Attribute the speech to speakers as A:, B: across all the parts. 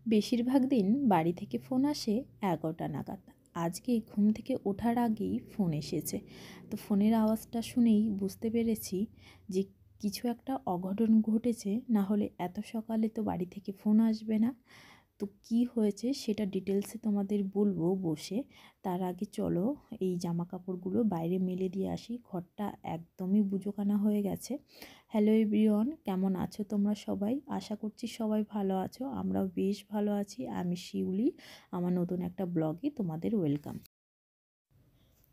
A: বেশিরভাগ দিন বাড়ি থেকে ফোন আসে 11টা নাগাদ। আজকে ঘুম থেকে ওঠার আগেই ফোন এসেছে। তো ফোনের আওয়াজটা শুনেই বুঝতে পেরেছি যে কিছু একটা অঘটন ঘটেছে, না হলে এত সকালে তো বাড়ি থেকে ফোন আসবে না। তো কি হয়েছে সেটা ডিটেলসে তোমাদের বলবো বসে। তার আগে চলো এই জামা কাপড়গুলো বাইরে মেলে দিয়ে আসি, ঘরটা একদমই বুজোকানা হয়ে গেছে। হ্যালো এভরিওয়ান, কেমন আছো তোমরা সবাই? আশা করছি সবাই ভালো আছো, আমরাও বেশ ভালো আছি। আমি শিউলি, আমার নতুন একটা ব্লগে তোমাদের ওয়েলকাম।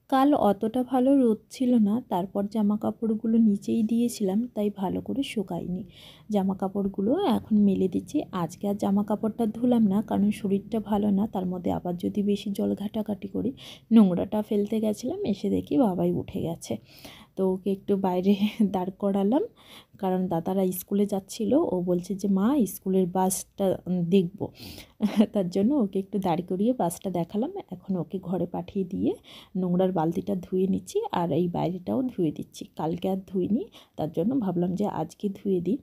A: কাল অতটা ভালো রোদ ছিল না, তারপর জামা কাপড়গুলো নিচেই দিয়েছিলাম, তাই ভালো করে শুকায়নি। জামা কাপড়গুলো এখন মেলে দিচ্ছি। আজকে আর জামা কাপড়টা ধুলাম না, কারণ শরীরটা ভালো না, তার মধ্যে আবার যদি বেশি জল ঘাটাঘাটি করি। নোংরাটা ফেলতে গেছিলাম, এসে দেখি বাবাই উঠে গেছে। তো ওকে একটু বাইরে দাঁড় করালাম, কারণ দাদারা স্কুলে যাচ্ছিল। ও বলছে যে মা, স্কুলের বাসটা দেখব। তার জন্য ওকে একটু দাঁড় করিয়ে বাসটা দেখালাম। এখন ওকে ঘরে পাঠিয়ে দিয়ে নোংরার বালতিটা ধুয়ে নিচ্ছি, আর এই বাইরেটাও ধুয়ে দিচ্ছি। কালকে আর ধুইনি, তার জন্য ভাবলাম যে আজকে ধুয়ে দিই।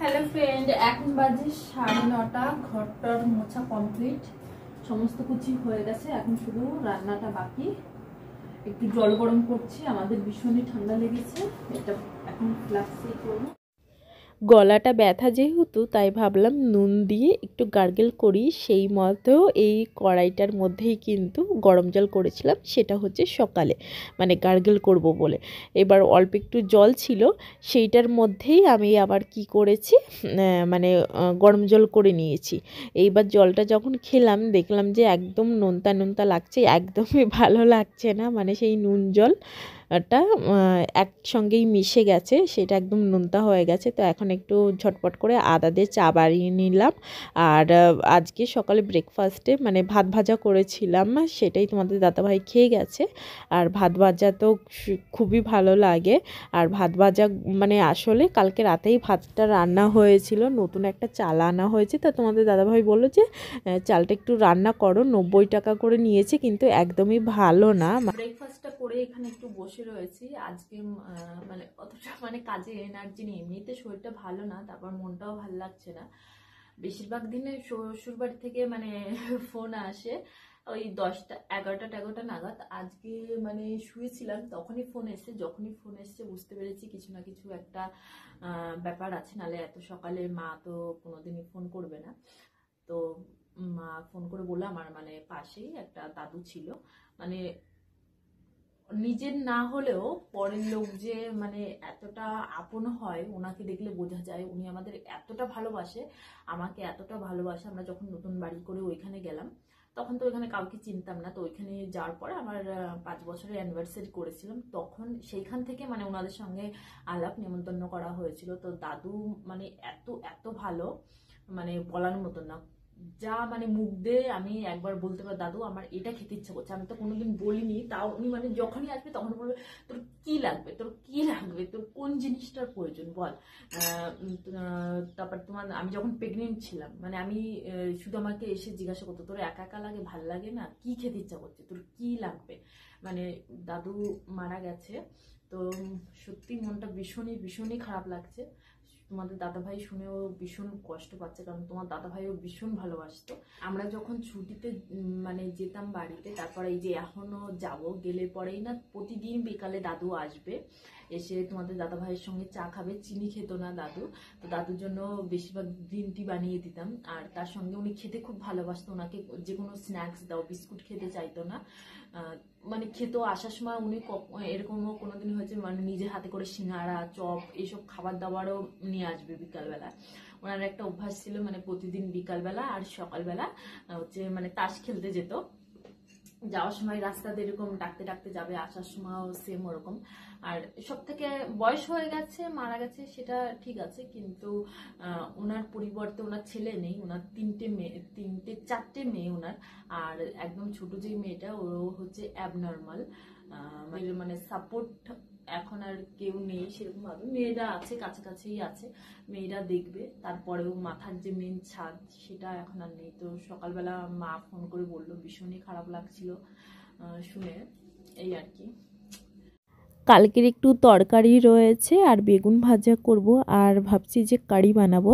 A: হ্যালো ফ্রেন্ড, এখন বাজে 9:30। ঘরটার মোছা কমপ্লিট, সমস্ত কিছু হয়ে গেছে। এখন শুধু রান্নাটা বাকি। একটু জল গরম করছি, আমাদের ভীষণই ঠান্ডা লেগেছে। এটা এখন ফ্লাক্সে করবো। গলাটা ব্যথা যেহেতু, তাই ভাবলাম নুন দিয়ে একটু গার্গেল করি। সেই মতো এই কড়াইটার মধ্যেই কিন্তু গরম জল করেছিলাম, সেটা হচ্ছে সকালে, মানে গার্গেল করব বলে। এবার অল্প একটু জল ছিল, সেইটার মধ্যেই আমি আবার কি করেছি, মানে গরম জল করে নিয়েছি। এইবার জলটা যখন খেলাম, দেখলাম যে একদম নোনতা নোনতা লাগছে, একদমই ভালো লাগছে না। মানে সেই নুন জল টা একসঙ্গেই মিশে গেছে, সেটা একদম নোনতা হয়ে গেছে। তো এখন একটু ঝটপট করে আদা দিয়ে চা বানিয়ে নিলাম। আর আজকে সকালে ব্রেকফাস্টে মানে ভাত ভাজা করেছিলাম, সেটাই তোমাদের দাদাভাই খেয়ে গেছে। আর ভাত ভাজা তো খুবই ভালো লাগে। আর ভাত ভাজা মানে আসলে কালকে রাতেই ভাতটা রান্না হয়েছিল, নতুন একটা চাল আনা হয়েছে। তো তোমাদের দাদাভাই বললো যে চালটা একটু রান্না করো, 90 টাকা করে নিয়েছে, কিন্তু একদমই ভালো না। ব্রেকফাস্টটা করে এখানে একটু বসে রয়েছি। আজকে মানে অতটা মানে কাজে এনার্জি নেই, এমনিতে শরীরটা ভালো না, তারপর মনটাও ভালো লাগছে না। বেশিরভাগ দিনে শ্বশুর বাড়ি থেকে মানে ফোন আসে ওই 10টা 11টা নাগাদ। আজকে মানে শুয়েছিলাম, তখনই ফোন এসছে। যখনই ফোন এসছে বুঝতে পেরেছি কিছু না কিছু একটা ব্যাপার আছে, নালে এত সকালে মা তো কোনোদিনই ফোন করবে না। তো মা ফোন করে বললো, আমার মানে পাশেই একটা দাদু ছিল, মানে নিজের না হলেও পরের লোক যে মানে এতটা আপন হয়, ওনাকে দেখলে বোঝা যায় উনি আমাদের এতটা ভালোবাসে, আমাকে এতটা ভালোবাসে। আমরা যখন নতুন বাড়ি করে ওইখানে গেলাম, তখন তো ওইখানে কাউকে চিনতাম না। তো ওইখানে যাওয়ার পরে আমার 5 বছরের অ্যানিভার্সারি করেছিলাম, তখন সেইখান থেকে মানে ওনাদের সঙ্গে আলাপ নেমন্তন্ন করা হয়েছিল। তো দাদু মানে এত এত ভালো, মানে বলার মতো না। যা মানে মুখ দিয়ে আমি একবার বলতে পারি, দাদু আমার এটা খেতে ইচ্ছা করছে, আমি তো কোনোদিন বলিনি, তাও উনি মানে যখনই আসবে তখন বলবে, তোর কি লাগবে, তোর কি লাগবে, তোর কোন জিনিসটার প্রয়োজন বল। তারপর তোমার আমি যখন প্রেগনেন্ট ছিলাম, মানে আমি শুধু আমাকে এসে জিজ্ঞাসা করতো, তোর একা একা লাগে, ভাল লাগে না, কি খেতে ইচ্ছা করছে, তোর কি লাগবে। মানে দাদু মারা গেছে, তো সত্যি মনটা ভীষণই ভীষণই খারাপ লাগছে। তোমাদের দাদাভাই শুনেও ভীষণ কষ্ট পাচ্ছে, কারণ তোমার দাদাভাইও ভীষণ ভালোবাসতো। আমরা যখন ছুটিতে মানে যেতাম বাড়িতে, তারপরে এই যে এখনো যাব, গেলে পরেই না প্রতিদিন বিকালে দাদু আসবে, এসে তোমাদের দাদাভাইয়ের সঙ্গে চা খাবে। চিনি খেত না দাদু, তো দাদুর জন্য বেশিরভাগ গ্রিন টি বানিয়ে দিতাম। আর তার সঙ্গে উনি খেতে খুব ভালোবাসতো, ওনাকে যে কোনো স্ন্যাক্স দাও, বিস্কুট খেতে চাইতো না। মানে খেতো, আসার সময় উনি এরকমও কোনোদিন হয়েছে মানে নিজের হাতে করে সিঙ্গারা, চপ, এইসব খাবার দাবারও নিয়ে আসবে বিকালবেলা। ওনার একটা অভ্যাস ছিল, মানে প্রতিদিন বিকালবেলা আর সকালবেলা হচ্ছে মানে তাস খেলতে যেত। যাওয়ার সময় রাস্তাতে এরকম ডাকতে ডাকতে যাবে, আসার সময়ও সেম ওরকম। আর সব থেকে বয়স হয়ে গেছে, মারা গেছে, সেটা ঠিক আছে, কিন্তু ওনার পরিবর্তে ওনার ছেলে নেই, ওনার 4টে মেয়ে ওনার। আর একদম ছোট যে মেয়েটা, ও হচ্ছে অ্যাবনর্মাল, মানে সাপোর্ট এখন আর কেউ নেই সেরকম ভাবে। মেয়েরা আছে, কাছাকাছিই আছে, মেয়েরা দেখবে। তারপরেও মাথার যে মেন ছাদ, সেটা এখন আর নেই। তো সকালবেলা মা ফোন করে বললো, ভীষণই খারাপ লাগছিল। শুনে, এই আর কি।
B: কালকের একটু তরকারি রয়েছে আর বেগুন ভাজা করব, আর ভাবছি যে কারি বানাবো।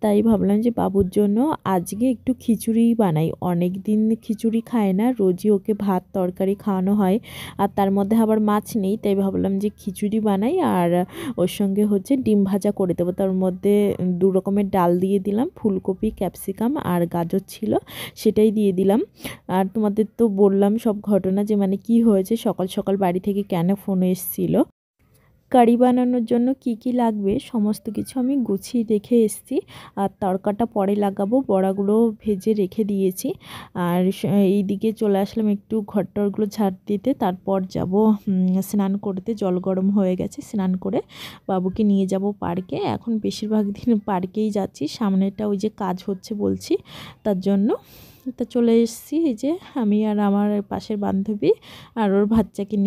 B: তাই ভাবলাম যে বাবুর জন্য আজকে একটু খিচুড়ি বানাই। অনেক দিন খিচুড়ি খায় না, রোজই ওকে ভাত তরকারি খাওয়ানো হয়, আর তার মধ্যে আবার মাছ নেই। তাই ভাবলাম যে খিচুড়ি বানাই, আর ওর সঙ্গে হচ্ছে ডিম ভাজা করে দেবো। তার মধ্যে 2 রকমের ডাল দিয়ে দিলাম, ফুলকপি, ক্যাপসিকাম আর গাজর ছিল, সেটাই দিয়ে দিলাম। আর তোমাদের তো বললাম সব ঘটনা, যে মানে কি হয়েছে, সকাল সকাল বাড়ি থেকে কেন ফোন এসেছিলো। কারি বানানোর জন্য কি কি লাগবে সমস্ত কিছু আমি গুছিয়ে রেখে এসেছি, আর তড়কাটা পরে লাগাবো। বড়াগুলো ভেজে রেখে দিয়েছি। আর এইদিকে চলে আসলাম একটু ঘরটরগুলো ঝাড় দিতে, তারপর যাব স্নান করতে। জল গরম হয়ে গেছে, স্নান করে বাবুকে নিয়ে যাব পার্কে। এখন বেশিরভাগ দিন পার্কেই যাচ্ছি, সামনেটা ওই যে কাজ হচ্ছে বলছি, তার জন্য। তা চলে এসেছি, এই যে আমি আর আমার পাশের বান্ধবী আর ওর বাচ্চাকে নিয়ে।